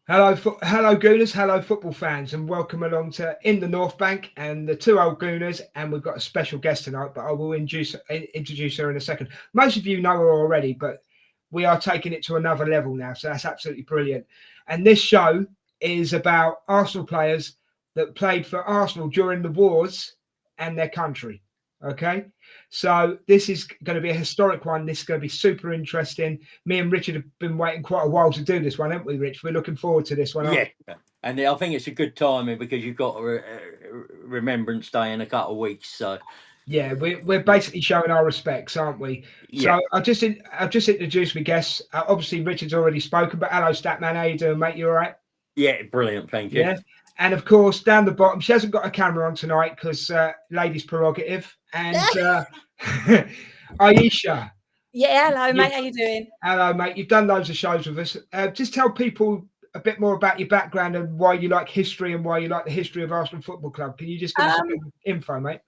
Hello, Gooners. Hello, football fans, and welcome along to In the North Bank and the two old Gooners. And we've got a special guest tonight, but I will introduce her in a second. Most of you know her already, but we are taking it to another level now, so that's absolutely brilliant. And this show is about Arsenal players that played for Arsenal during the wars and their country. Okay, so this is going to be a historic one. This is going to be super interesting. Me and Richard have been waiting quite a while to do this one, haven't we, Rich? We're looking forward to this one, aren't Yeah, and I think it's a good timing because you've got Remembrance Day in a couple of weeks. So we? Yeah, we're basically showing our respects, aren't we? yeah, So I've just introduced my guests. Obviously, Richard's already spoken, but hello, Statman. How you doing, mate? You all right? yeah, brilliant. Thank you. Yeah. And of course, down the bottom, she hasn't got a camera on tonight because ladies' prerogative. And Aisha. Yeah, hello, You- mate. How you doing? Hello, mate. You've done loads of shows with us. Just tell people a bit more about your background and why you like history and why you like the history of Arsenal Football Club. Can you just give us a bit of info, mate?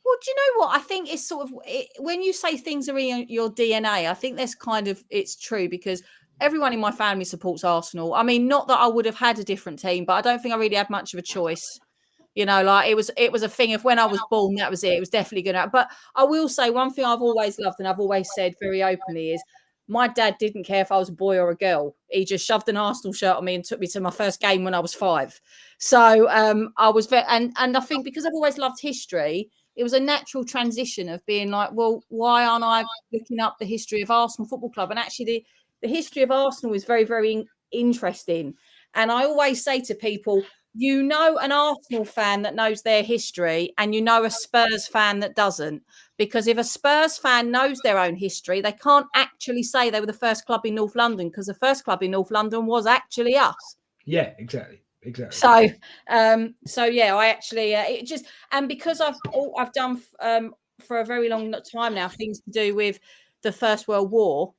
Well, do you know what? I think it's sort of when you say things are in your DNA, I think that's it's true because everyone in my family supports Arsenal. I mean, not that I would have had a different team, but I don't think I really had much of a choice. You know, like it was a thing of when I was born, that was it. It was definitely going to. But I will say one thing I've always loved and I've always said very openly is my dad didn't care if I was a boy or a girl. He just shoved an Arsenal shirt on me and took me to my first game when I was 5. So I was very, and I think because I've always loved history, it was a natural transition of being like, well, why aren't I looking up the history of Arsenal Football Club? And actually, the history of Arsenal is very, very interesting. And I always say to people, you know, an Arsenal fan that knows their history and you know a Spurs fan that doesn't. Because if a Spurs fan knows their own history, they can't actually say they were the first club in North London because the first club in North London was actually us. Yeah, exactly. So yeah, I actually it just and because I've done for a very long time now things to do with the First World War,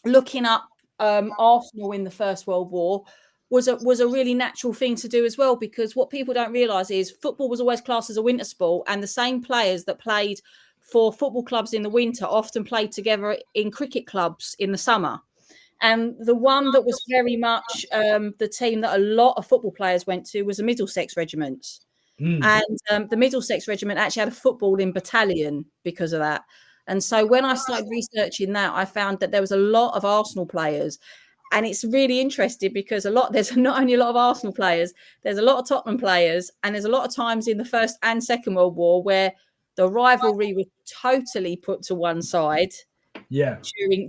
looking up Arsenal in the First World War was a really natural thing to do as well, because what people don't realise is football was always classed as a winter sport, and the same players that played for football clubs in the winter often played together in cricket clubs in the summer. And the one that was very much the team that a lot of football players went to was the Middlesex Regiment. And the Middlesex Regiment actually had a footballing battalion because of that. And so when I started researching that, I found that there was a lot of Arsenal players. And it's really interesting because there's not only a lot of Arsenal players, there's a lot of Tottenham players, and there's a lot of times in the First and Second World War where the rivalry was totally put to one side. Yeah.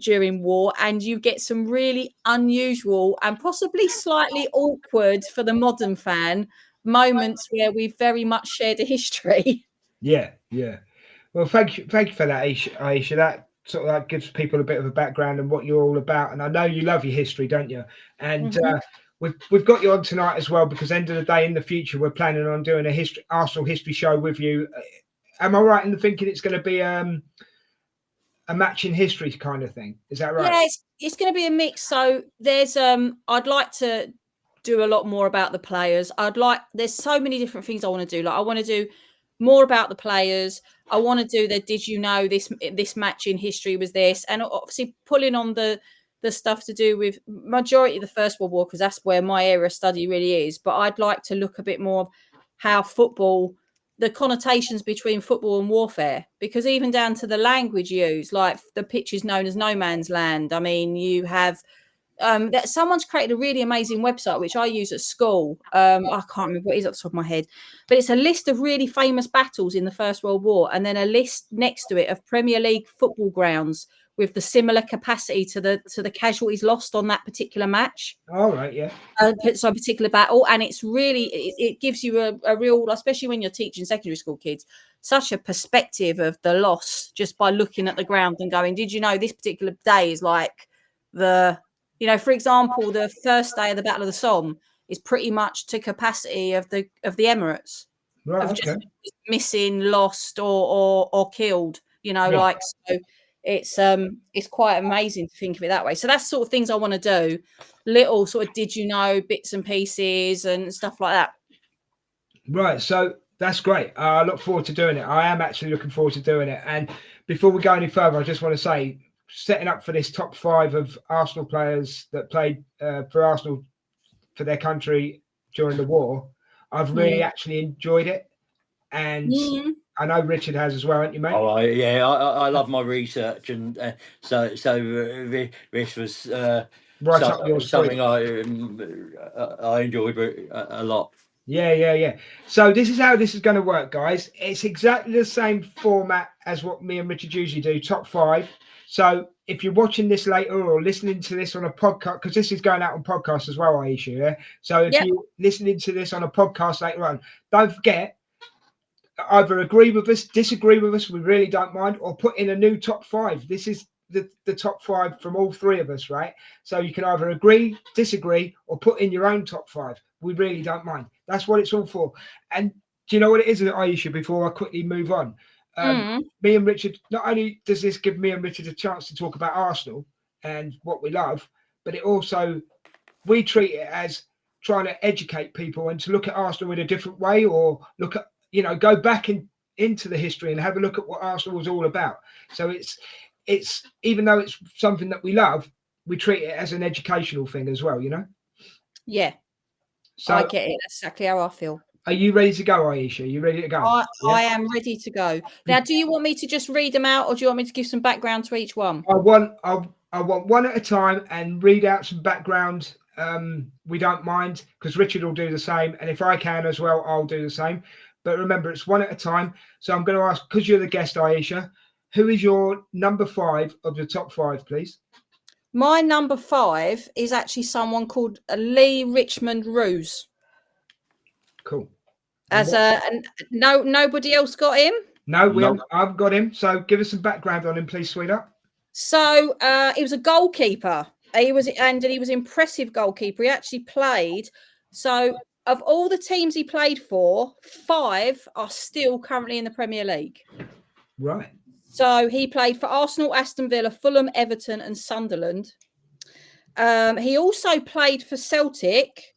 During war, and you get some really unusual and possibly slightly awkward for the modern fan moments where we've very much shared a history. Yeah. Well, thank you for that, Aisha. That sort of gives people a bit of a background on what you're all about. And I know you love your history, don't you? And we've got you on tonight as well because end of the day, in the future, we're planning on doing a Arsenal history show with you. Am I right in thinking it's going to be a match in history kind of thing? Is that right? Yeah, it's going to be a mix. So there's I'd like to do a lot more about the players. There's so many different things I want to do. Like I want to do more about the players. I want to do did you know this match in history was this, and obviously pulling on the stuff to do with majority of the First World War, because that's where my area of study really is. But I'd like to look a bit more of how football, the connotations between football and warfare, because even down to the language used, like the pitch is known as no man's land. I mean, you have that someone's created a really amazing website which I use at school. I can't remember what it is off the top of my head, but it's a list of really famous battles in the First World War, and then a list next to it of Premier League football grounds with the similar capacity to the casualties lost on that particular match. All right, yeah. So a particular battle, and it's really it gives you a real, especially when you're teaching secondary school kids, such a perspective of the loss just by looking at the ground and going, did you know this particular day is like for example, the first day of the Battle of the Somme is pretty much to capacity of the Emirates, right, of okay. just missing, lost, or killed. So it's quite amazing to think of it that way. So that's sort of things I want to do, little sort of did you know bits and pieces and stuff like that. Right, so that's great. I look forward to doing it. I am actually looking forward to doing it. And before we go any further, I just want to say, setting up for this top 5 of Arsenal players that played for Arsenal for their country during the war, I've really actually enjoyed it. And I know Richard has as well, haven't you, mate? Oh, I love my research, and so this was Right up your street. something I enjoyed a lot. Yeah. So this is how this is going to work, guys. It's exactly the same format as what me and Richard usually do, top 5. So if you're watching this later or listening to this on a podcast, because this is going out on podcast as well, Aisha, yeah? So if you're listening to this on a podcast later on, don't forget, either agree with us, disagree with us, we really don't mind, or put in a new top 5. This is the top 5 from all 3 of us, right? So you can either agree, disagree, or put in your own top 5. We really don't mind. That's what it's all for. And do you know what it is, Aisha, before I quickly move on? Me and Richard, not only does this give me and Richard a chance to talk about Arsenal and what we love, but it also, we treat it as trying to educate people and to look at Arsenal in a different way, or look at, go back into the history and have a look at what Arsenal was all about. So it's even though it's something that we love, we treat it as an educational thing as well, Yeah. So I get it. That's exactly how I feel. Are you ready to go, Aisha? Are you ready to go? I am ready to go. Now, do you want me to just read them out, or do you want me to give some background to each one? I want one at a time and read out some background. We don't mind, because Richard will do the same, and if I can as well, I'll do the same. But remember, it's one at a time. So I'm going to ask, because you're the guest, Aisha, who is your number 5 of the top 5, please? My number 5 is actually someone called Lee Richmond Roos. Cool. Nobody else got him? No, I've got him. So give us some background on him, please, sweetheart. So he was a goalkeeper. He was impressive goalkeeper. He actually played. So of all the teams he played for, 5 are still currently in the Premier League. Right. So he played for Arsenal, Aston Villa, Fulham, Everton, and Sunderland. He also played for Celtic.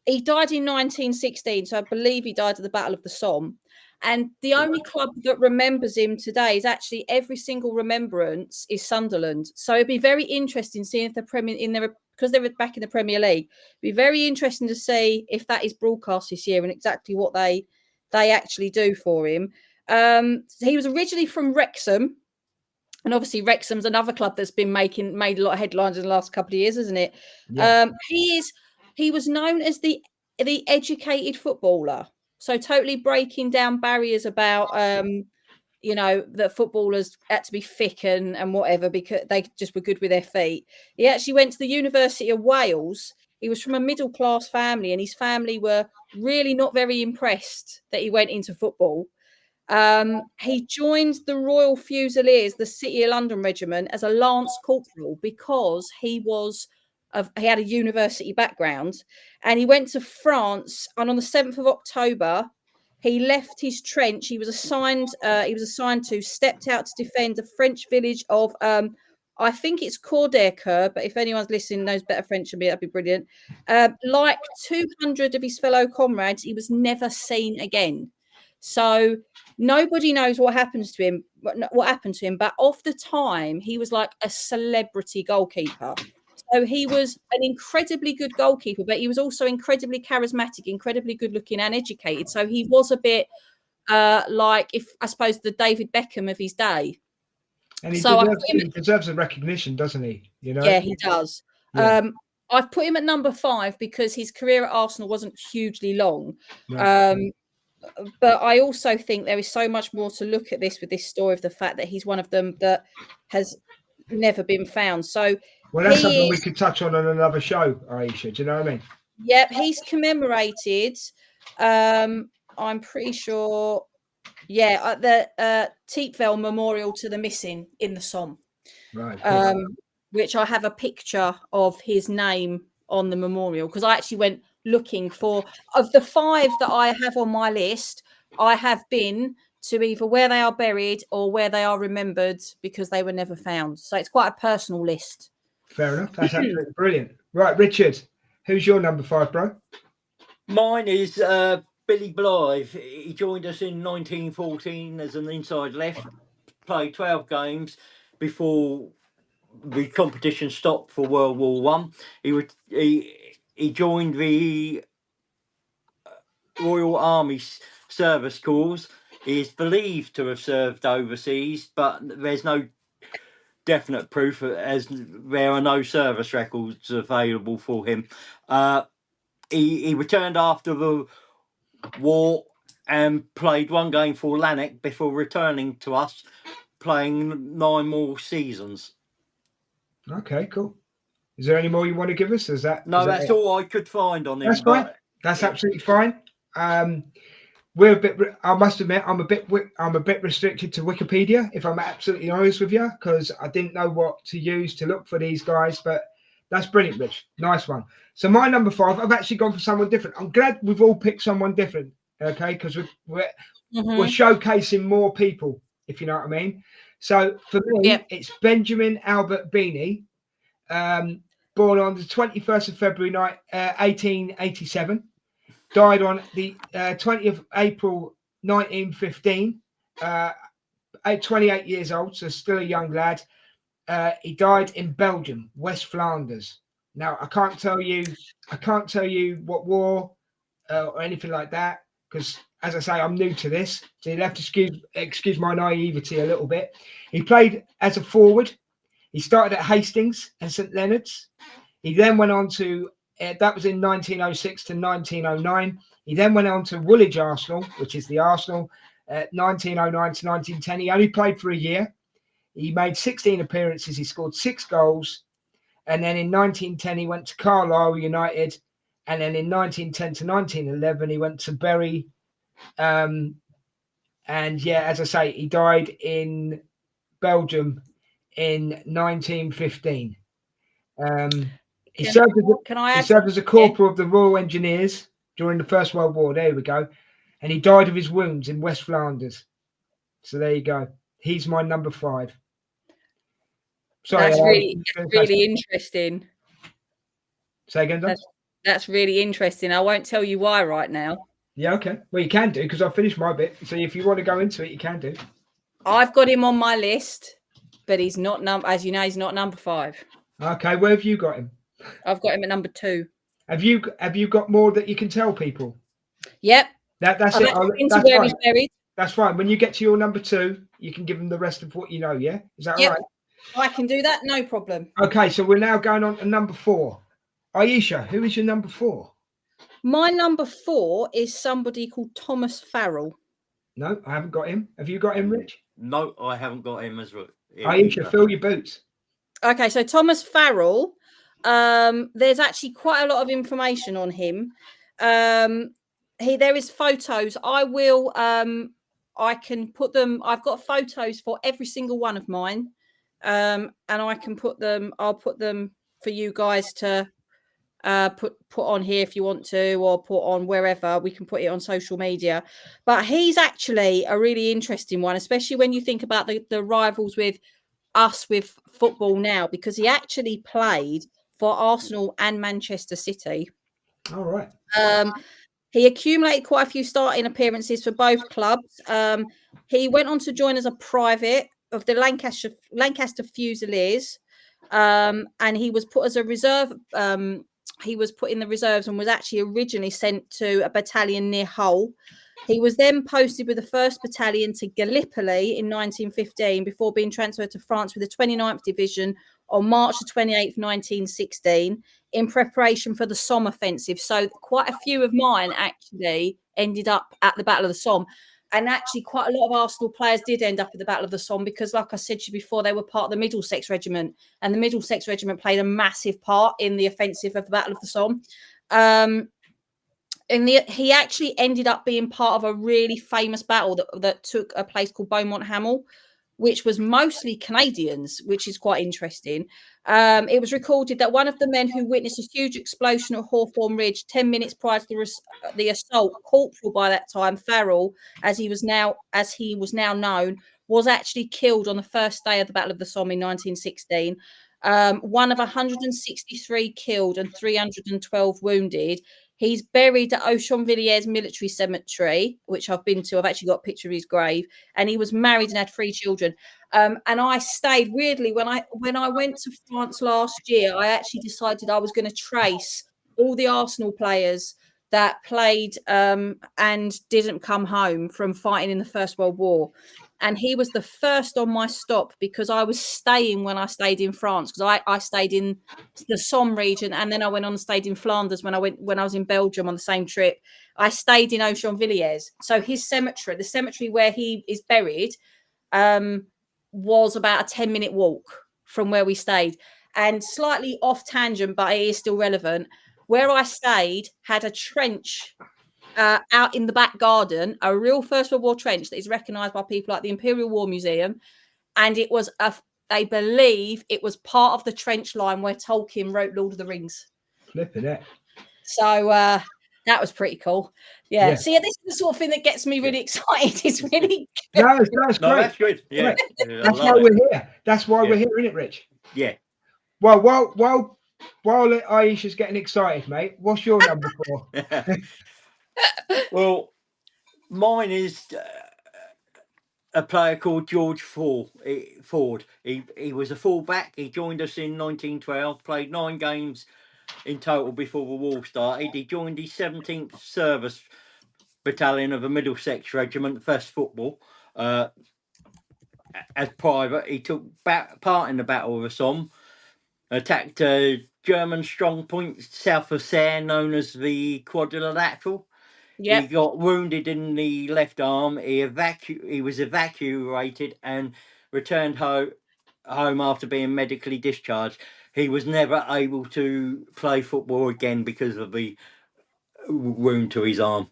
He died in 1916, so I believe he died at the Battle of the Somme. And the only club that remembers him today is actually every single remembrance is Sunderland. So it'd be very interesting seeing if because they're back in the Premier League. It'd be very interesting to see if that is broadcast this year and exactly what they actually do for him. He was originally from Wrexham, and obviously Wrexham's another club that's been made a lot of headlines in the last couple of years, isn't it? Yeah. He was known as the educated footballer. So totally breaking down barriers about, that footballers had to be thick and whatever because they just were good with their feet. He actually went to the University of Wales. He was from a middle-class family, and his family were really not very impressed that he went into football. He joined the Royal Fusiliers, the City of London Regiment, as a Lance Corporal because he had a university background, and he went to France. And on the 7th of October, he left his trench. He was assigned to stepped out to defend the French village of I think it's Cordaire, but if anyone's listening knows better French than me, that'd be brilliant. Like 200 of his fellow comrades, he was never seen again. So nobody knows what happened to him. But of the time, he was like a celebrity goalkeeper. So he was an incredibly good goalkeeper, but he was also incredibly charismatic, incredibly good looking and educated. So he was a bit like, I suppose, the David Beckham of his day. And he deserves the recognition, doesn't he? Yeah, he does. Yeah. I've put him at number 5 because his career at Arsenal wasn't hugely long. Right. But I also think there is so much more to look at with this story of the fact that he's one of them that has never been found. So that's something we could touch on another show, Aisha. Do you know what I mean? Yep, he's commemorated. I'm pretty sure. Yeah, at the Teepville Memorial to the Missing in the Somme. Right. Which I have a picture of his name on the memorial because I actually went looking for, of the 5 that I have on my list, I have been to either where they are buried or where they are remembered because they were never found. So it's quite a personal list. Fair enough. That's absolutely brilliant. Right, Richard, who's your number 5, bro? Mine is Billy Blythe. He joined us in 1914 as an inside left, played 12 games before the competition stopped for World War One. He he joined the Royal Army Service Corps. He is believed to have served overseas, but there's no definite proof, as there are no service records available for him. He returned after the war and played one game for Lanark before returning to us, playing 9 more seasons. Okay, cool. Is there any more you want to give us? No, that's all I could find on him. That's fine. That's absolutely fine. We're a bit. I must admit, I'm a bit restricted to Wikipedia, if I'm absolutely honest with you, because I didn't know what to use to look for these guys. But that's brilliant, Rich. Nice one. So my number 5, I've actually gone for someone different. I'm glad we've all picked someone different. Okay, because we're showcasing more people, if you know what I mean. So for me, it's Benjamin Albert Beanie, born on the 21st of February 1887. Died on the 20th of April 1915, 28 years old, so still a young lad. He died in Belgium, West Flanders. Now I can't tell you what war or anything like that, because as I say, I'm new to this, so you'll have to excuse my naivety a little bit. He played as a forward. He started at Hastings and St Leonard's. He then went on to that was in 1906 to 1909. He then went on to Woolwich Arsenal, which is the Arsenal, 1909 to 1910. He only played for a year. He made 16 appearances. He scored 6 goals. And then in 1910, he went to Carlisle United. And then in 1910 to 1911, he went to Bury. And yeah, as I say, he died in Belgium in 1915. He served as a corporal of the Royal Engineers during the First World War. There we go. And he died of his wounds in West Flanders. So there you go. He's my number 5. Sorry, that's really interesting. Say again, Don? That's really interesting. I won't tell you why right now. Yeah, okay. Well, you can do, because I've finished my bit. So if you want to go into it, you can do. I've got him on my list, but he's not as you know, he's not number 5. Okay, where have you got him? I've got him at number 2. Have you got more that you can tell people? Yep. That's it. That's where he's buried. That's fine. When you get to your number 2, you can give them the rest of what you know. Yeah, is that all right? I can do that, no problem. Okay, so we're now going on to number 4. Aisha, who is your number 4? My number 4 is somebody called Thomas Farrell. No, I haven't got him. Have you got him, Rich? No, I haven't got him as well. Aisha, fill your boots. Okay, so Thomas Farrell, there's actually quite a lot of information on him. There is photos. I can put them. I've got photos for every single one of mine, and I can put them. I'll put them for you guys to put on here if you want to, or put on wherever. We can put it on social media. But he's actually a really interesting one, especially when you think about the rivals with us with football now, because he actually played for Arsenal and Manchester City. All right. He accumulated quite a few starting appearances for both clubs. He went on to join as a private of the Lancaster Fusiliers, and he was put as a reserve. He was put in the reserves and was actually originally sent to a battalion near Hull. He was then posted with the 1st Battalion to Gallipoli in 1915 before being transferred to France with the 29th Division on March the 28th, 1916, in preparation for the Somme offensive. So quite a few of mine actually ended up at the Battle of the Somme. And actually quite a lot of Arsenal players did end up at the Battle of the Somme because, like I said to you before, they were part of the Middlesex Regiment. And the Middlesex Regiment played a massive part in the offensive of the Battle of the Somme. He actually ended up being part of a really famous battle that took a place called Beaumont Hamel, which was mostly Canadians, which is quite interesting. It was recorded that one of the men who witnessed a huge explosion at Hawthorne Ridge 10 minutes prior to the assault, corporal by that time, Farrell, as he was now known, was actually killed on the first day of the Battle of the Somme in 1916. One of 163 killed and 312 wounded. He's buried at Auchamp-Villiers Military Cemetery, which I've been to. I've actually got a picture of his grave. And he was married and had 3 children. And I stayed, weirdly, when I went to France last year, I actually decided I was going to trace all the Arsenal players that played and didn't come home from fighting in the First World War. And he was the first on my stop because I was staying when I stayed in France, because I stayed in the Somme region, and then I went on and stayed in Flanders when I was in Belgium on the same trip. I stayed in Auchan-Villiers. So his cemetery, the cemetery where he is buried, was about a 10-minute walk from where we stayed. And slightly off tangent, but it is still relevant. Where I stayed had a trench out in the back garden, a real First World War trench that is recognised by people like the Imperial War Museum. And it was, they believe it was part of the trench line where Tolkien wrote Lord of the Rings. Flipping it. So that was pretty cool. Yeah. So yeah, this is the sort of thing that gets me really excited. It's really good. No, that's No, great. that's good. Yeah, That's why we're here. That's why we're here, isn't it, Rich? Yeah. Well, while Aisha's getting excited, mate, what's your number 4? Well, mine is a player called George Ford. He was a fullback. He joined us in 1912, played 9 games in total before the war started. He joined the 17th Service Battalion of the Middlesex Regiment, First Football. As private, he took part in the Battle of the Somme, attacked a German strong point south of Serre known as the Quadrilateral. Yep. He got wounded in the left arm. He was evacuated and returned home after being medically discharged. He was never able to play football again because of the wound to his arm.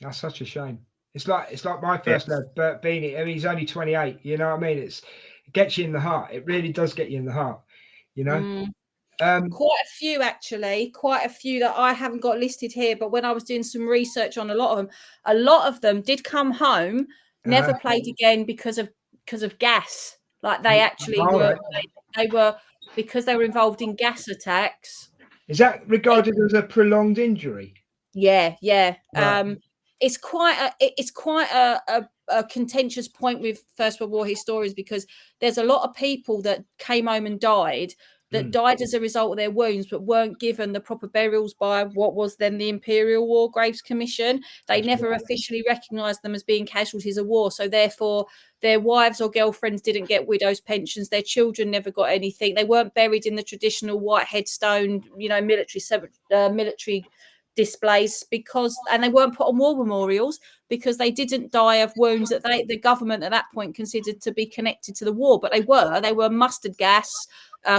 That's such a shame. It's like my first lad, Bert Beanie. I mean, he's only 28. You know what I mean? It gets you in the heart. It really does get you in the heart. You know. Quite a few, actually. Quite a few that I haven't got listed here. But when I was doing some research on a lot of them did come home, never played again because of gas. Like they actually were. Right. They were, because they were involved in gas attacks. Is that regarded as a prolonged injury? Yeah. Right. It's quite a contentious point with First World War historians, because there's a lot of people that came home and died as a result of their wounds, but weren't given the proper burials by what was then the Imperial War Graves Commission. They never officially recognised them as being casualties of war. So therefore, their wives or girlfriends didn't get widows' pensions. Their children never got anything. They weren't buried in the traditional white headstone, military displays, and they weren't put on war memorials because they didn't die of wounds that the government at that point considered to be connected to the war. But they were mustard gas,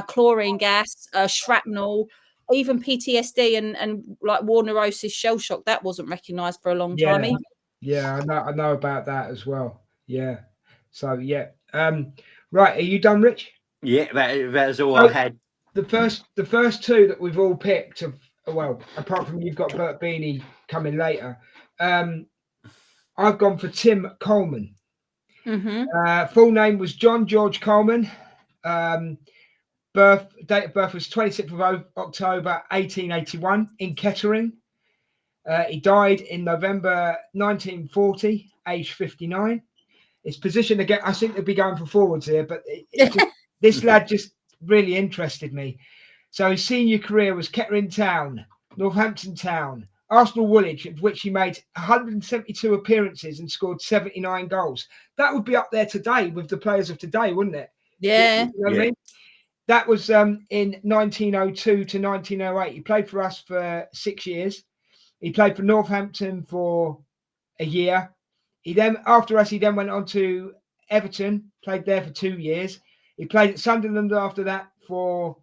chlorine gas, shrapnel, even PTSD and like war neurosis, shell shock. That wasn't recognised for a long time either. Yeah, I know about that as well. Yeah. So yeah. Right, are you done, Rich? Yeah, that's all I had. The first 2 that we've all picked have, well, apart from you've got Bert Beanie coming later. I've gone for Tim Coleman. Full name was John George Coleman. Date of birth was 26th of October 1881 in Kettering. He died in November 1940, age 59. His position, again, I think they'll be going for forwards here, but this lad just really interested me. So his senior career was Kettering Town, Northampton Town, Arsenal Woolwich, of which he made 172 appearances and scored 79 goals. That would be up there today with the players of today, wouldn't it? Yeah. You know what I mean? That was in 1902 to 1908. He played for us for 6 years. He played for Northampton for a year. After us, he then went on to Everton, played there for 2 years. He played at Sunderland after that for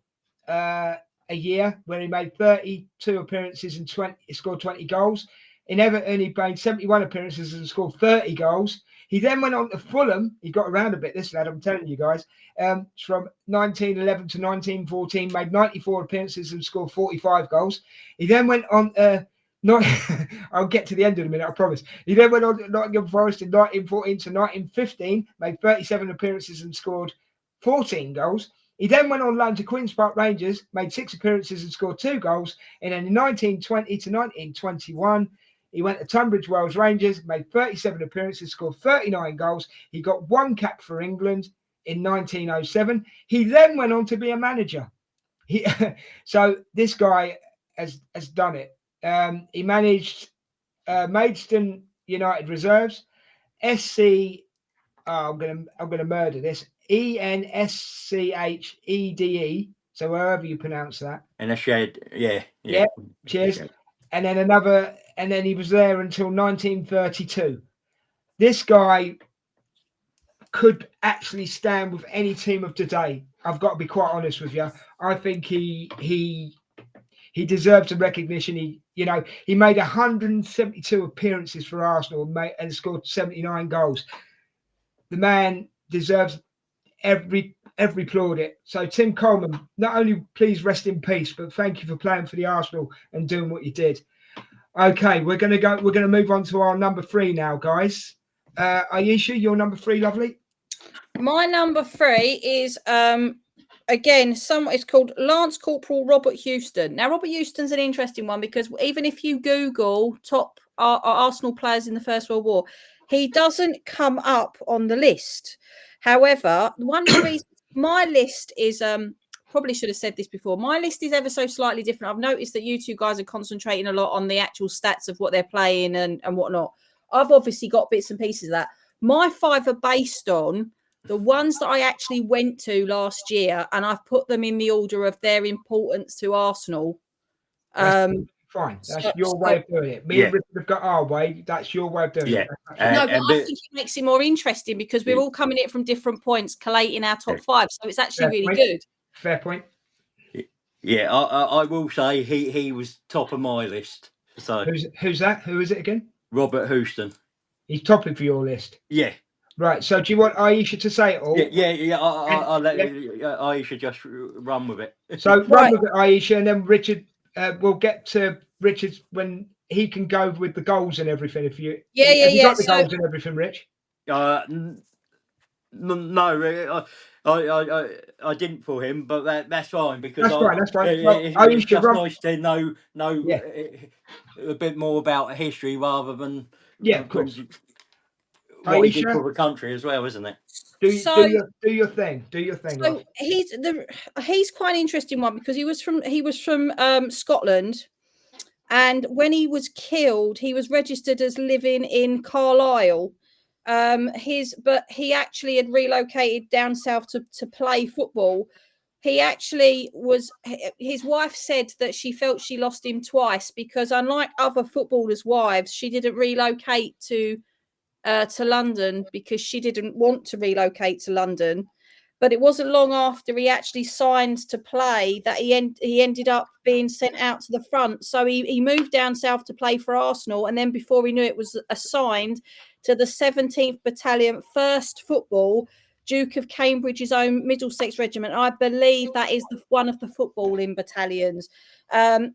a year, where he made 32 appearances and scored 20 goals. In Everton, he played 71 appearances and scored 30 goals. He then went on to Fulham. He got around a bit, this lad, I'm telling you guys. From 1911 to 1914, made 94 appearances and scored 45 goals. He then went on... I'll get to the end in a minute, I promise. He then went on to Nottingham Forest in 1914 to 1915, made 37 appearances and scored 14 goals. He then went on loan to Queen's Park Rangers, made 6 appearances and scored 2 goals. And then in 1920 to 1921, he went to Tunbridge Wells Rangers, made 37 appearances, scored 39 goals. He got 1 cap for England in 1907. He then went on to be a manager. So this guy has done it. He managed Maidstone United reserves, SC. Oh, I'm gonna murder this. ENSCHEDE. So wherever you pronounce that. And a shed, yeah. Cheers. And then and then he was there until 1932. This guy could actually stand with any team of today. I've got to be quite honest with you. I think he deserves a recognition. He made 172 appearances for Arsenal and scored 79 goals. The man deserves every plaudit. So Tim Coleman, not only please rest in peace, but thank you for playing for the Arsenal and doing what you did. Okay, we're gonna move on to our number 3 now, guys. Aisha, your number 3, lovely. My number 3 is again, it's called Lance Corporal Robert Houston. Now, Robert Houston's an interesting one because even if you Google top Arsenal players in the First World War, he doesn't come up on the list. However, one of the reasons my list is probably should have said this before. My list is ever so slightly different. I've noticed that you two guys are concentrating a lot on the actual stats of what they're playing and whatnot. I've obviously got bits and pieces of that. My 5 are based on the ones that I actually went to last year, and I've put them in the order of their importance to Arsenal. Fine. That's your way of doing it. Me and Richard have got our way. That's your way of doing it. No, but I think it makes it more interesting because we're all coming in from different points, collating our top 5. So it's actually really good. Fair point. Yeah, I will say he was top of my list. So who's that? Who is it again? Robert Houston. He's top of your list. Yeah. Right. So do you want Aisha to say it all? Yeah. I'll let Aisha just run with it. So run with it, Aisha, and then Richard. We'll get to Richard when he can go with the goals and everything. Have you got the goals and everything, Rich? No, I didn't for him, but that's fine because that's fine. It's just nice to know a bit more about history rather than of course what he did for the country as well, isn't it? Do your thing. Do your thing. So he's quite an interesting one because he was from Scotland, and when he was killed, he was registered as living in Carlisle. But he actually had relocated down south to play football. He actually was. His wife said that she felt she lost him twice because, unlike other footballers' wives, she didn't relocate to London because she didn't want to relocate to London. But it wasn't long after he actually signed to play that he ended up being sent out to the front. So he moved down south to play for Arsenal, and then before he knew it, was assigned to the 17th Battalion, 1st Football, Duke of Cambridge's own Middlesex Regiment. I believe that is one of the footballing battalions.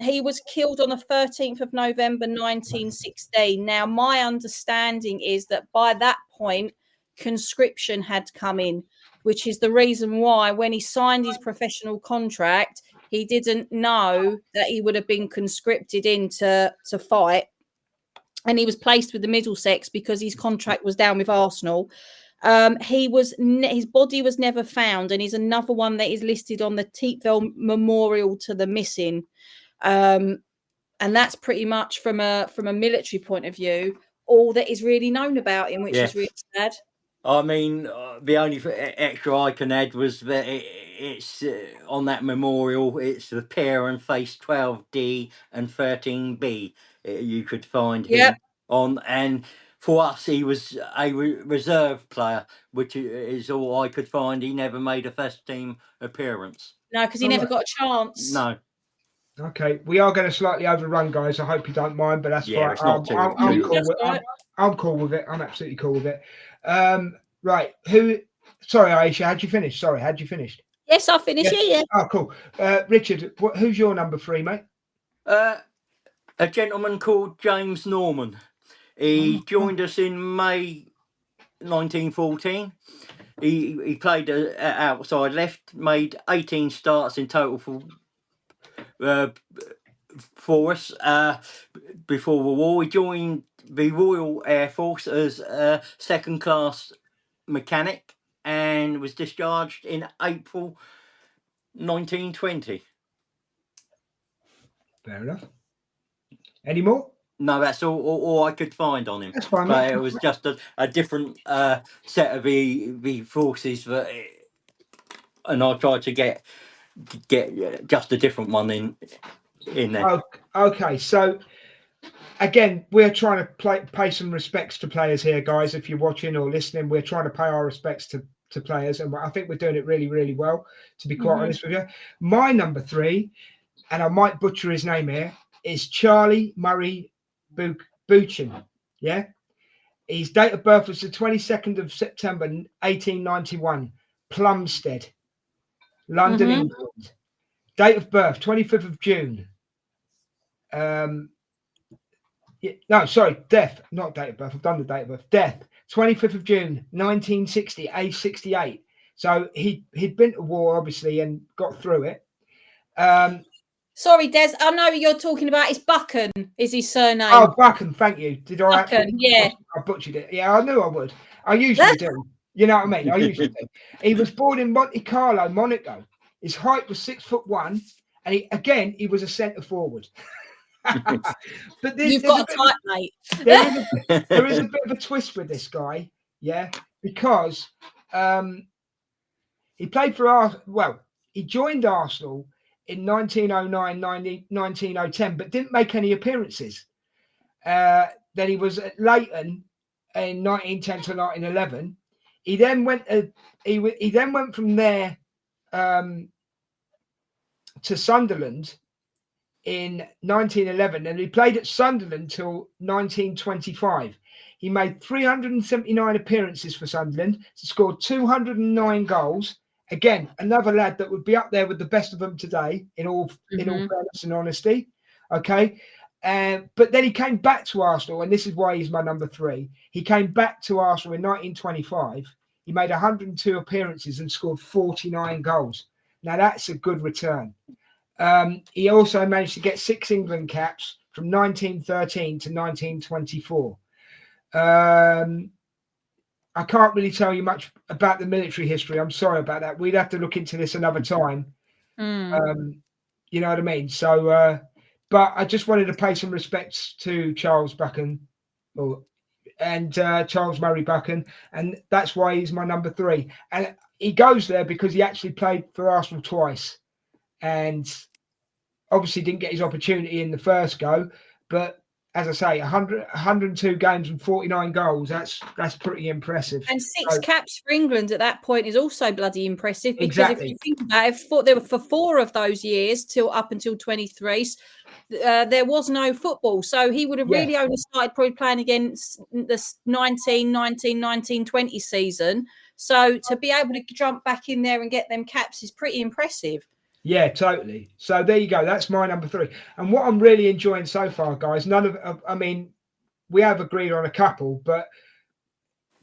He was killed on the 13th of November 1916. Now, my understanding is that by that point, conscription had come in, which is the reason why when he signed his professional contract, he didn't know that he would have been conscripted in to fight. And he was placed with the Middlesex because his contract was down with Arsenal. His body was never found, and he's another one that is listed on the Teepville Memorial to the Missing. And that's pretty much from a military point of view, all that is really known about him, which is really sad. I mean, the only extra I can add was that it's on that memorial. It's the pair and face 12D and 13B. You could find him on, and for us, he was a reserve player, which is all I could find. He never made a first team appearance. No, because he never got a chance. No. Okay, we are going to slightly overrun, guys. I hope you don't mind, but that's fine. I'm cool with it. I'm absolutely cool with it. Right. Sorry, Aisha, had you finished? Yes, I finished. Yeah. Oh, cool. Richard, who's your number 3, mate? A gentleman called James Norman. He joined us in May 1914. He played outside left, made 18 starts in total for us before the war. He joined the Royal Air Force as a second-class mechanic and was discharged in April 1920. Fair enough. Any more? No, that's all I could find on him. That's fine, But mate. it was just a different set of the forces that, and I tried to get just a different one in there. Okay, so again, we're trying to pay some respects to players here, guys. If you're watching or listening, we're trying to pay our respects to players, and I think we're doing it really, really well, to be quite honest with you. My number 3, and I might butcher his name here, is Charlie Murray Buchan. Yeah, his date of birth was the 22nd of September 1891, Plumstead, London, England. Date of birth 25th of June. No, sorry, death, not date of birth. I've done the date of birth. Death, 25th of June, 1960, age 68. So he'd been to war, obviously, and got through it. Sorry, Des, I know you're talking about. It's Buchan, is his surname. Oh, Buchan, thank you. Did I Buchan, yeah. I butchered it. Yeah, I knew I would. I usually do. You know what I mean? I usually do. He was born in Monte Carlo, Monaco. His height was 6'1", and he was a centre forward. But You've got a type, mate. There is a bit of a twist with this guy, yeah, because he played for he joined Arsenal in 1909, 1910, but didn't make any appearances. Then he was at Leighton in 1910 to 1911. He then went from there to Sunderland in 1911, and he played at Sunderland till 1925. He made 379 appearances for Sunderland, scored 209 goals. Again, another lad that would be up there with the best of them today, in all fairness and honesty. Okay, but then he came back to Arsenal, and this is why he's my number 3. He came back to Arsenal in 1925. He made 102 appearances and scored 49 goals. Now that's a good return. He also managed to get 6 England caps from 1913 to 1924. I can't really tell you much about the military history. I'm sorry about that. We'd have to look into this another time. You know what I mean? So, but I just wanted to pay some respects to Charles Buchan and Charles Murray Buchan, and that's why he's my number 3. And he goes there because he actually played for Arsenal twice, and obviously didn't get his opportunity in the first go, but as I say, 102 games and 49 goals, that's pretty impressive. And 6 caps for England at that point is also bloody impressive, because exactly. if you think about it, there were for 4 of those years up until 23, there was no football. So he would have really only started probably playing against the 1920 season. So to be able to jump back in there and get them caps is pretty impressive. Yeah, totally. So there you go. That's my number 3. And what I'm really enjoying so far, guys, I mean, we have agreed on a couple, but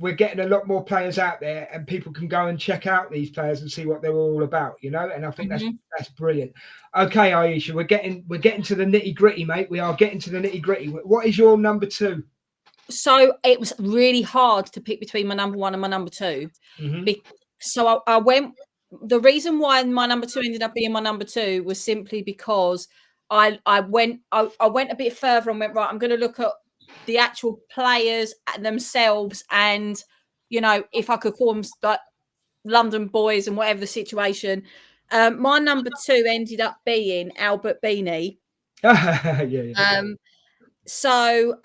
we're getting a lot more players out there, and people can go and check out these players and see what they're all about, you know? And I think that's brilliant. Okay, Aisha, we're getting to the nitty-gritty, mate. We are getting to the nitty-gritty. What is your number 2? So it was really hard to pick between my number 1 and my number 2. So I went. The reason why my number 2 ended up being my number 2 was simply because I went a bit further and went, right, I'm going to look at the actual players themselves, and you know, if I could call them like London boys and whatever the situation. My number 2 ended up being Albert Beanie. So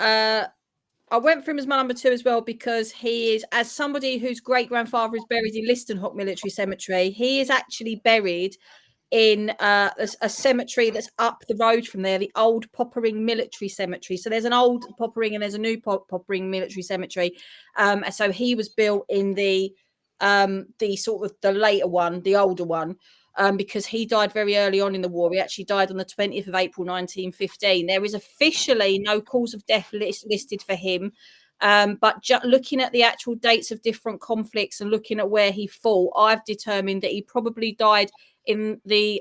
I went for him as my number 2 as well, because he is, as somebody whose great-grandfather is buried in Listenhock Military Cemetery, he is actually buried in a cemetery that's up the road from there, the old Poppering Military Cemetery. So there's an old Poppering and there's a new Poppering Military Cemetery. So he was built in the sort of the later one, the older one. Because he died very early on in the war. He actually died on the 20th of April, 1915. There is officially no cause of death listed for him. But looking at the actual dates of different conflicts and looking at where he fought, I've determined that he probably died in the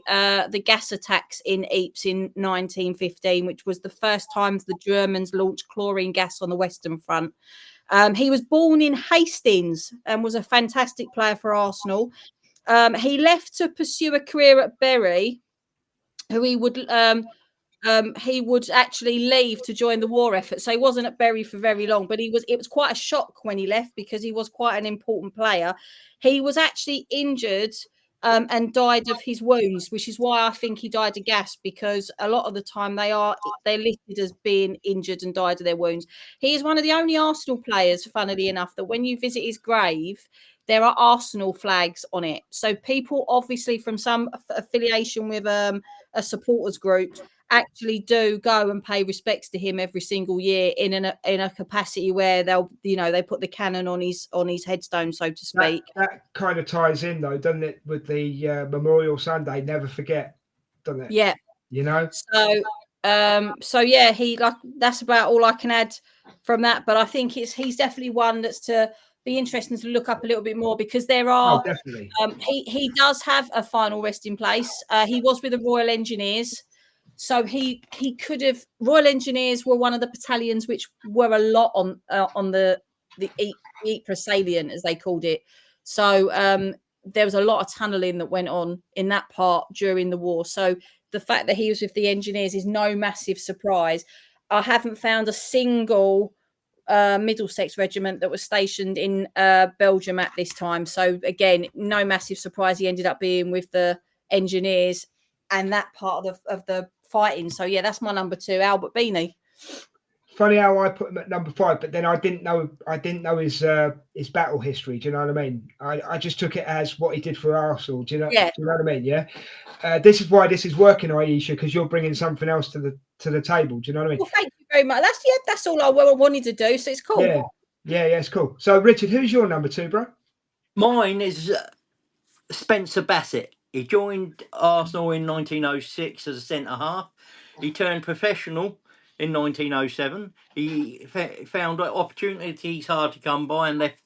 gas attacks in Ypres in 1915, which was the first time the Germans launched chlorine gas on the Western Front. He was born in Hastings and was a fantastic player for Arsenal. He left to pursue a career at Bury, who he would he would actually leave to join the war effort. So he wasn't at Bury for very long, but it was quite a shock when he left because he was quite an important player. He was actually injured and died of his wounds, which is why I think he died of gas, because a lot of the time they're listed as being injured and died of their wounds. He is one of the only Arsenal players, funnily enough, that when you visit his grave, there are Arsenal flags on it. So people obviously from some affiliation with a supporters group actually do go and pay respects to him every single year in a capacity where they put the cannon on his headstone, so to speak. That kind of ties in though, doesn't it, with the Memorial Sunday, never forget, doesn't it? Yeah. You know. So yeah, that's about all I can add from that. But I think he's definitely one that's to be interesting to look up a little bit more, because there are definitely. He does have a final resting place. He was with the Royal Engineers. So he could have. Royal Engineers were one of the battalions which were a lot on the Ypres salient, as they called it. So there was a lot of tunnelling that went on in that part during the war. So the fact that he was with the Engineers is no massive surprise. I haven't found a single Middlesex regiment that was stationed in Belgium at this time. So again, no massive surprise he ended up being with the Engineers and that part of the fighting. So yeah, that's my number 2, Albert Beanie. Funny how I put him at number 5, but then I didn't know his battle history. Do you know what I mean? I just took it as what he did for Arsenal. Do you know? Yeah. Do you know what I mean? Yeah. This is why this is working, Aisha, because you're bringing something else to the table. Do you know what I mean? Well, thank you very much. That's all I wanted to do. So it's cool. Yeah, it's cool. So Richard, who's your number 2, bro? Mine is Spencer Bassett. He joined Arsenal in 1906 as a centre-half. He turned professional in 1907. He found opportunities hard to come by and left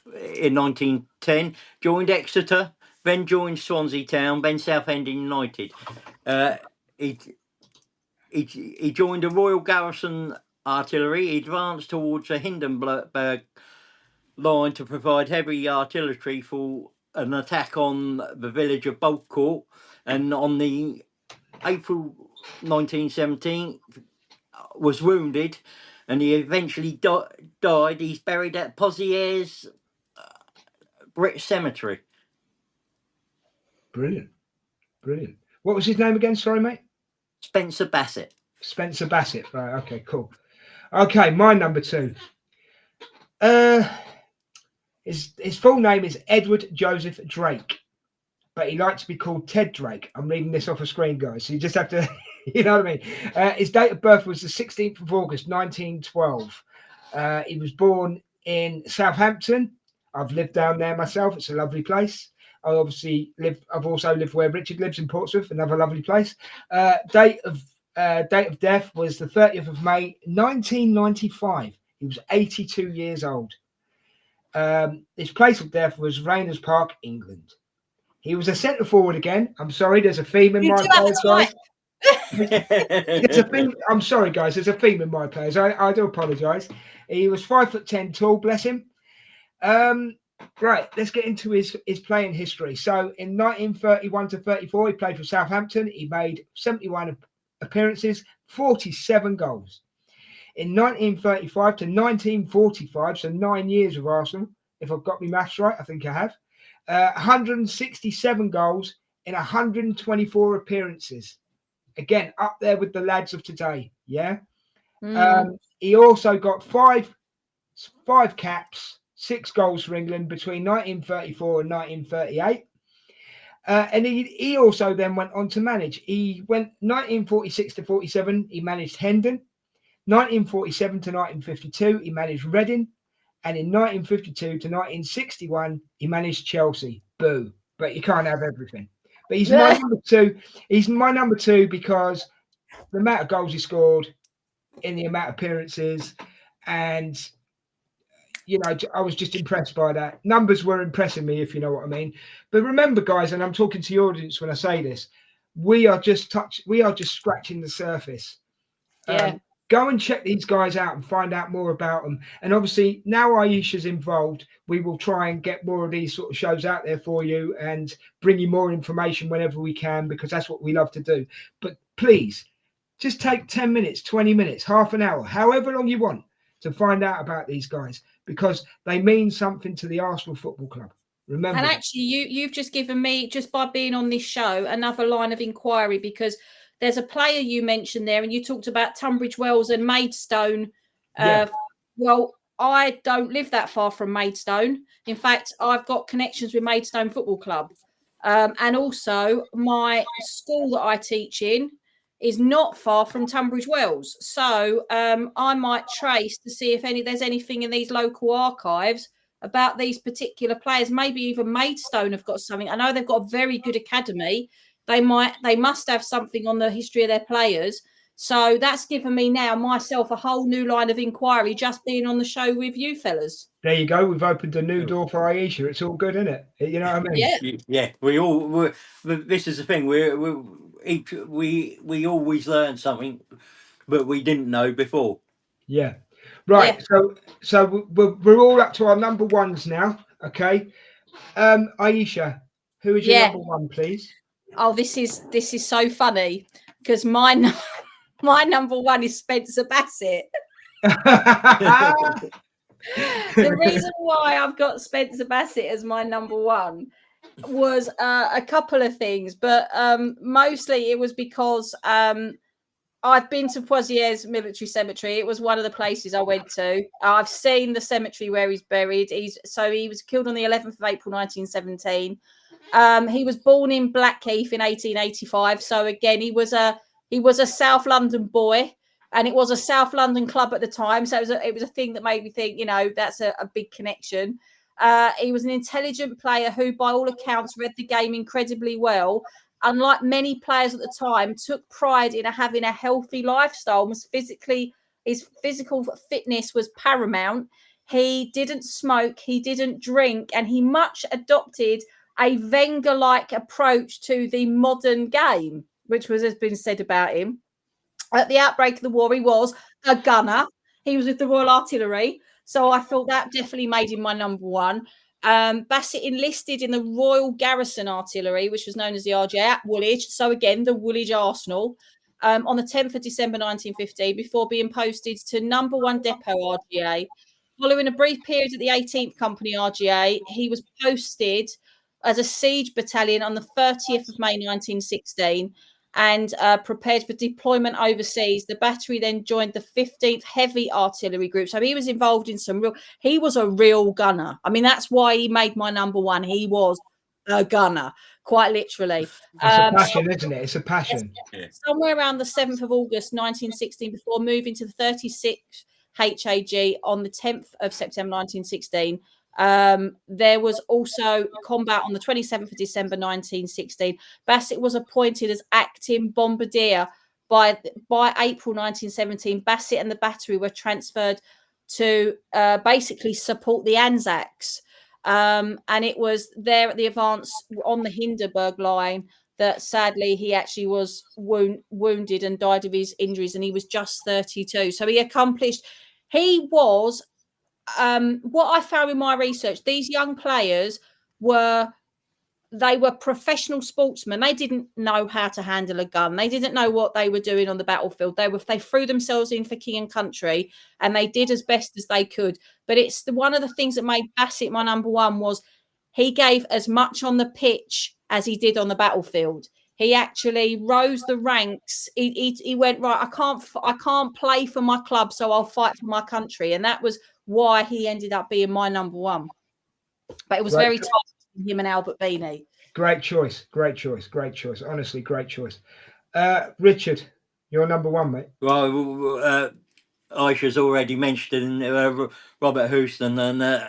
in 1910. Joined Exeter, then joined Swansea Town, then Southend United. He joined the Royal Garrison Artillery. He advanced towards the Hindenburg line to provide heavy artillery for an attack on the village of Bulcourt, and on the April 1917 was wounded, and he eventually died. He's buried at Pozieres British Cemetery. Brilliant. What was his name again? Sorry, mate. Spencer Bassett. Spencer Bassett. Right. Okay. Cool. Okay. My number 2. His full name is Edward Joseph Drake, but he likes to be called Ted Drake. I'm reading this off a screen, guys, so you just have to, you know what I mean? His date of birth was the 16th of August, 1912. He was born in Southampton. I've lived down there myself. It's a lovely place. I've also lived where Richard lives in Portsmouth, another lovely place. Date of death was the 30th of May, 1995. He was 82 years old. His place of death was Rayners Park, England. He was a centre forward again. I'm sorry, there's a theme in my players, guys. There's a theme. I'm sorry, guys. There's a theme in my players. I do apologise. He was 5'10" tall, bless him. Right, let's get into his playing history. So in 1931 to 34, he played for Southampton. He made 71 appearances, 47 goals. In 1935 to 1945, so 9 years of Arsenal, if I've got my maths right, I think I have, 167 goals in 124 appearances. Again, up there with the lads of today, yeah? He also got five caps, 6 goals for England between 1934 and 1938. And he also then went on to manage. He went 1946 to 47, he managed Hendon. 1947 to 1952, he managed Reading, and in 1952 to 1961, he managed Chelsea. Boo! But you can't have everything. But he's my number 2. He's my number 2 because the amount of goals he scored, in the amount of appearances, and you know, I was just impressed by that. Numbers were impressing me, if you know what I mean. But remember, guys, and I'm talking to your audience when I say this, we are just scratching the surface. Yeah. Go and check these guys out and find out more about them. And obviously, now Aisha's involved, we will try and get more of these sort of shows out there for you and bring you more information whenever we can, because that's what we love to do. But please, Just take 10 minutes, 20 minutes, half an hour, however long you want to find out about these guys, because they mean something to the Arsenal Football Club. Remember. And that. actually, you've just given me, just by being on this show, another line of inquiry, because there's a player you mentioned there, and you talked about Tunbridge Wells and Maidstone. Yeah. Well, I don't live that far from Maidstone. In fact, I've got connections with Maidstone Football Club. And also, my school that I teach in is not far from Tunbridge Wells. So I might trace to see if there's anything in these local archives about these particular players. Maybe even Maidstone have got something. I know they've got a very good academy. They must have something on the history of their players. So that's given me now myself a whole new line of inquiry just being on the show with you fellas. There you go. We've opened a new door for Aisha. It's all good, isn't it? You know what I mean? Yeah. Yeah, this is the thing. We always learn something, but we didn't know before. Yeah. Right. Yeah. So we're all up to our number ones now. Okay. Aisha, who is your Yeah. number one, please? Oh, this is so funny because my number one is Spencer Bassett. The reason why I've got Spencer Bassett as my number one was a couple of things, but mostly it was because I've been to Poitiers Military Cemetery. It was one of the places I went to. I've seen the cemetery where he's buried. He was killed on the 11th of April 1917. He was born in Blackheath in 1885. So again, he was a South London boy, and it was a South London club at the time. So it was a thing that made me think, that's a big connection. He was an intelligent player who, by all accounts, read the game incredibly well. Unlike many players at the time, took pride in having a healthy lifestyle. His physical fitness was paramount. He didn't smoke, he didn't drink, and he much adopted a Wenger-like approach to the modern game, which has been said about him. At the outbreak of the war, he was a gunner. He was with the Royal Artillery. So I thought that definitely made him my number one. Bassett enlisted in the Royal Garrison Artillery, which was known as the RGA at Woolwich. So again, the Woolwich Arsenal. On the 10th of December 1915, before being posted to number one depot RGA. Following a brief period at the 18th Company RGA, he was posted as a siege battalion on the 30th of May 1916 and prepared for deployment overseas. The battery then joined the 15th Heavy Artillery Group. So he was involved in he was a real gunner. I mean, that's why he made my number one. He was a gunner, quite literally. It's a passion, isn't it? It's a passion. Somewhere around the 7th of August 1916, before moving to the 36th HAG on the 10th of September 1916. There was also combat on the 27th of December 1916. Bassett was appointed as acting bombardier. By April 1917, Bassett and the battery were transferred to basically support the Anzacs. And it was there at the advance on the Hindenburg line that sadly he actually was wounded and died of his injuries, and he was just 32. So he was what I found in my research, these young players were professional sportsmen. They didn't know how to handle a gun. They didn't know what they were doing on the battlefield. They threw themselves in for king and country, and they did as best as they could. But it's one of the things that made Bassett my number one was he gave as much on the pitch as he did on the battlefield. He actually rose the ranks. He went, right, I can't play for my club, so I'll fight for my country. And that was why he ended up being my number one. But it was very tight between him and Albert Beanie. Great choice. Honestly, great choice. Richard, you're number one, mate. Well, Aisha's already mentioned Robert Houston, and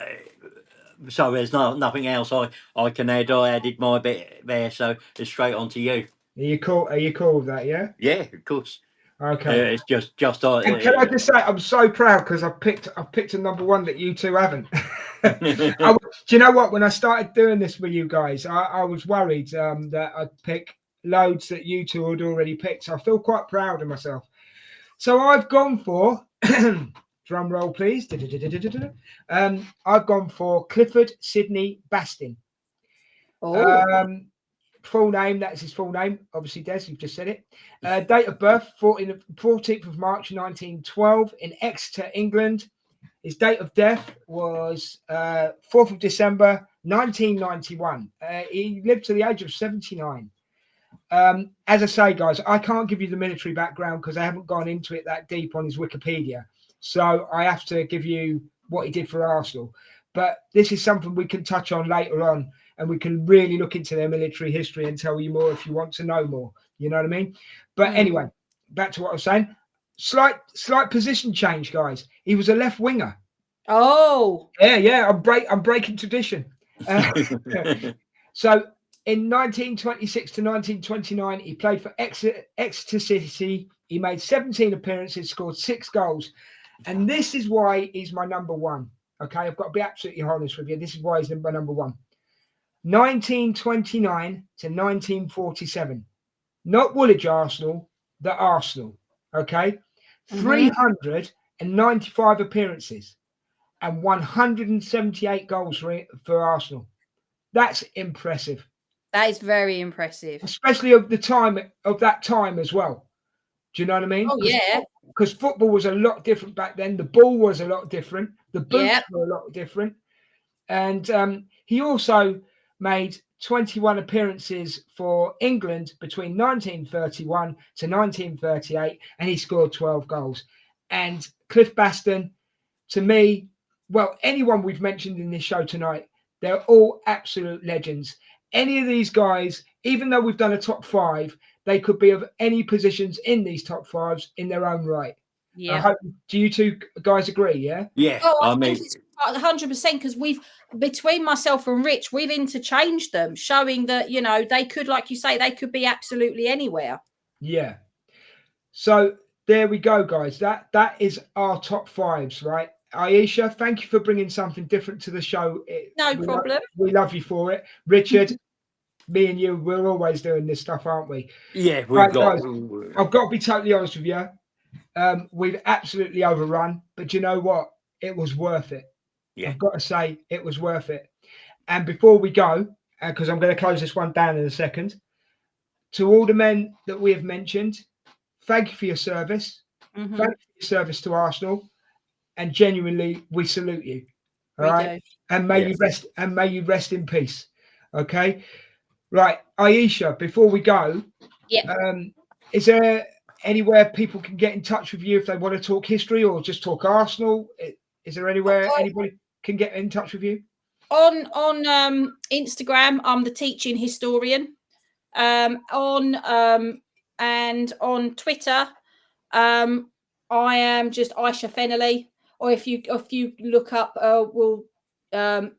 so there's nothing else I can add. I added my bit there, so it's straight on to you. Are you cool with that? Yeah. Yeah, of course. Okay. It's just. And can I just say, I'm so proud because I picked a number one that you two haven't. Do you know what? When I started doing this with you guys, I was worried that I'd pick loads that you two had already picked. So I feel quite proud of myself. So I've gone for drum roll, please. I've gone for Clifford Sidney Bastin. full name, that's his full name. Obviously, Des, you've just said it. Date of birth, 14th of March 1912 in Exeter, England. His date of death was 4th of December 1991. He lived to the age of 79. As I say, guys, I can't give you the military background because I haven't gone into it that deep on his Wikipedia. So I have to give you what he did for Arsenal. But this is something we can touch on later on, and we can really look into their military history and tell you more if you want to know more. You know what I mean? But anyway, back to what I was saying. Slight position change, guys. He was a left winger. Oh, Yeah. I'm breaking tradition. So in 1926 to 1929, he played for Exeter City. He made 17 appearances, scored 6 goals. And this is why he's my number one. Okay, I've got to be absolutely honest with you. This is why he's my number one. 1929 to 1947. Not Woolwich Arsenal, the Arsenal. Okay, 395 appearances and 178 goals for Arsenal. That's impressive. that is very impressive. Especially of that time as well. Do you know what I mean? Oh, yeah. Because football was a lot different back then. The ball was a lot different. The boots were a lot different. And he also made 21 appearances for England between 1931 to 1938, and he scored 12 goals. And Cliff Baston, to me, well, anyone we've mentioned in this show tonight, they're all absolute legends. Any of these guys, even though we've done a top 5, they could be of any positions in these top 5s in their own right. Yeah. Do you two guys agree? Yeah. Yeah. Oh, I I mean, think it's 100% because between myself and Rich, we've interchanged them, showing that, you know, they could, like you say, they could be absolutely anywhere. Yeah. So there we go, guys. That is our top 5s, right? Aisha, thank you for bringing something different to the show. No problem. We love you for it. Richard, me and you, we're always doing this stuff, aren't we? yeah, Right, guys, I've got to be totally honest with you. We've absolutely overrun, but you know what? It was worth it. Yeah. I've got to say it was worth it. And before we go, because I'm going to close this one down in a second, to all the men that we have mentioned, thank you for your service. Thank you for your service to Arsenal, and genuinely, we salute you. All right, and may you rest, and may you rest in peace. Okay, right, Aisha. Before we go, is there anywhere people can get in touch with you if they want to talk history or just talk Arsenal? Is there anywhere anybody can get in touch with you? On Instagram, I'm the teaching historian. And on Twitter, I am just Aisha Fennelly. Or if you look up, we'll sing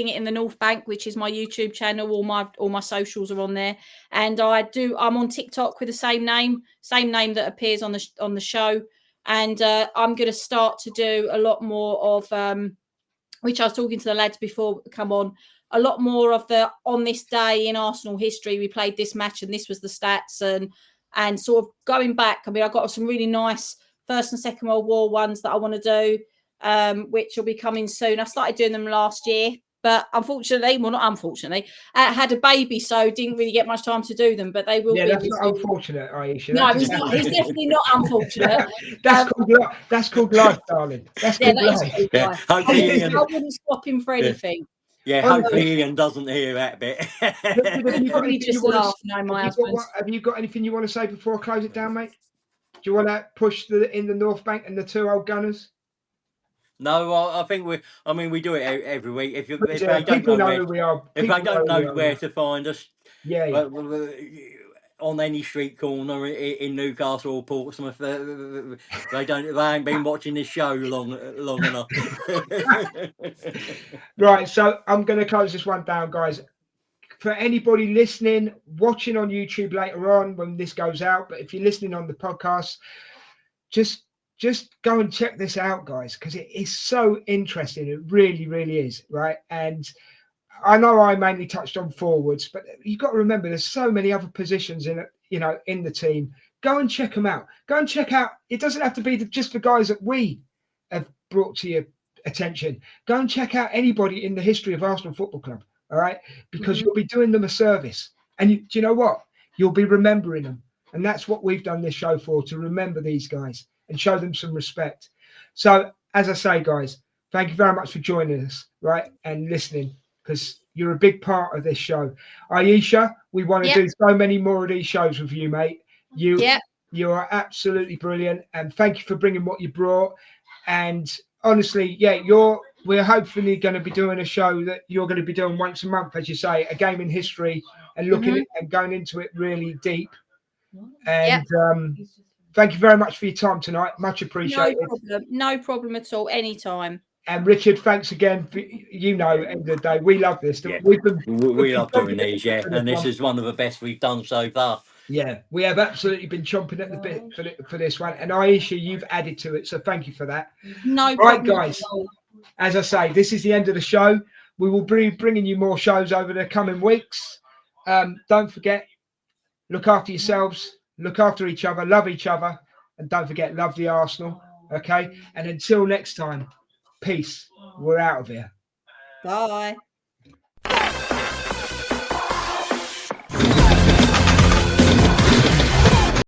it in the North Bank, which is my YouTube channel. All my socials are on there, and I'm on TikTok with the same name that appears on the show. And I'm going to start to do a lot more of which I was talking to the lads before come on, a lot more of the on this day in Arsenal history, we played this match and this was the stats and sort of going back. I mean, I've got some really nice First and Second World War ones that I want to do, which will be coming soon. I started doing them last year, but I had a baby, so didn't really get much time to do them, but they will be. Yeah, that's not unfortunate, Aisha. No, he's definitely not unfortunate. That's called life, darling. That's called life. Yeah. I wouldn't swap him for anything. Yeah, hopefully Ian doesn't hear that bit. Probably just laugh. No, my husband. Have you got anything you want to say before I close it down, mate? Do you want to push in the North Bank and the 2 old Gunners? No, I think we do it every week. If they people know who we are, if they don't know where to find us, yeah. On any street corner in Newcastle or Portsmouth, they ain't been watching this show long enough. Right, so I'm going to close this one down, guys. For anybody listening, watching on YouTube later on when this goes out, but if you're listening on the podcast, just go and check this out, guys, because it is so interesting. It really, really is, right? And I know I mainly touched on forwards, but you've got to remember there's so many other positions in the team. Go and check them out. Go and check out. It doesn't have to be just the guys that we have brought to your attention. Go and check out anybody in the history of Arsenal Football Club. All right, because you'll be doing them a service. And do you know what? You'll be remembering them. And that's what we've done this show for, to remember these guys and show them some respect. So, as I say, guys, thank you very much for joining us, right, and listening, because you're a big part of this show. Aisha, we want to do so many more of these shows with you, mate. You are absolutely brilliant, and thank you for bringing what you brought. And honestly, we're hopefully going to be doing a show that you're going to be doing once a month, as you say, a game in history, and looking at and going into it really deep. And thank you very much for your time tonight. Much appreciated. No problem at all. Anytime. And Richard, thanks again. For, end of the day, we love this. Yeah. We love doing these, and this is one of the best we've done so far. Yeah, we have absolutely been chomping at the bit for this one. And Aisha, you've added to it, so thank you for that. No problem. Right, guys. As I say, this is the end of the show. We will be bringing you more shows over the coming weeks. Don't forget, look after yourselves, look after each other, love each other, and don't forget, love the Arsenal. Okay, and until next time, peace. We're out of here. Bye.